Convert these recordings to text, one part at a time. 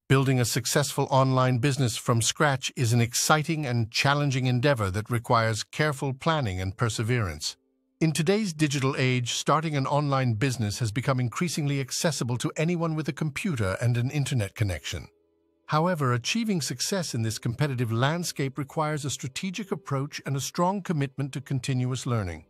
Building a successful online business from scratch is an exciting and challenging endeavor that requires careful planning and perseverance. In today's digital age, starting an online business has become increasingly accessible to anyone with a computer and an internet connection. However, achieving success in this competitive landscape requires a strategic approach and a strong commitment to continuous learning.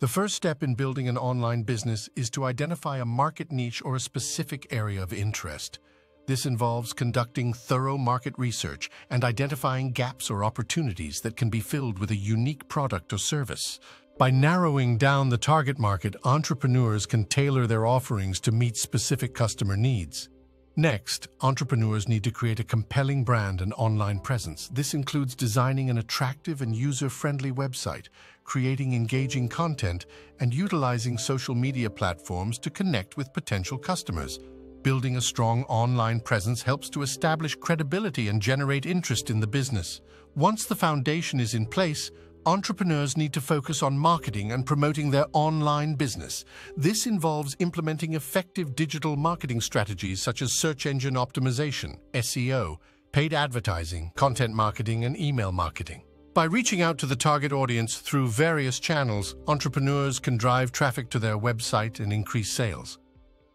The first step in building an online business is to identify a market niche or a specific area of interest. This involves conducting thorough market research and identifying gaps or opportunities that can be filled with a unique product or service. By narrowing down the target market, entrepreneurs can tailor their offerings to meet specific customer needs. Next, entrepreneurs need to create a compelling brand and online presence. This includes designing an attractive and user-friendly website, creating engaging content, and utilizing social media platforms to connect with potential customers. Building a strong online presence helps to establish credibility and generate interest in the business. Once the foundation is in place, entrepreneurs need to focus on marketing and promoting their online business. This involves implementing effective digital marketing strategies such as search engine optimization, SEO, paid advertising, content marketing, and email marketing. By reaching out to the target audience through various channels, entrepreneurs can drive traffic to their website and increase sales.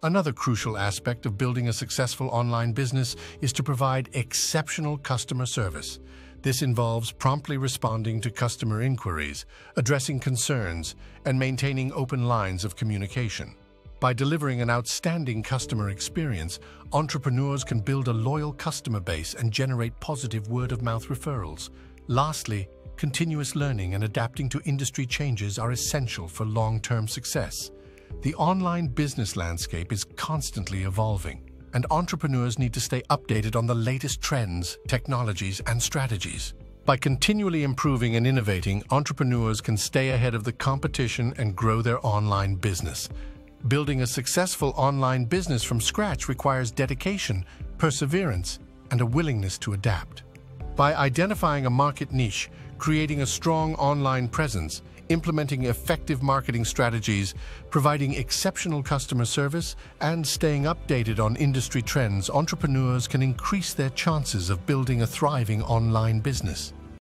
Another crucial aspect of building a successful online business is to provide exceptional customer service. This involves promptly responding to customer inquiries, addressing concerns, and maintaining open lines of communication. By delivering an outstanding customer experience, entrepreneurs can build a loyal customer base and generate positive word-of-mouth referrals. Lastly, continuous learning and adapting to industry changes are essential for long-term success. The online business landscape is constantly evolving, and entrepreneurs need to stay updated on the latest trends, technologies, and strategies. By continually improving and innovating, entrepreneurs can stay ahead of the competition and grow their online business. Building a successful online business from scratch requires dedication, perseverance, and a willingness to adapt. By identifying a market niche, creating a strong online presence, implementing effective marketing strategies, providing exceptional customer service, and staying updated on industry trends, entrepreneurs can increase their chances of building a thriving online business.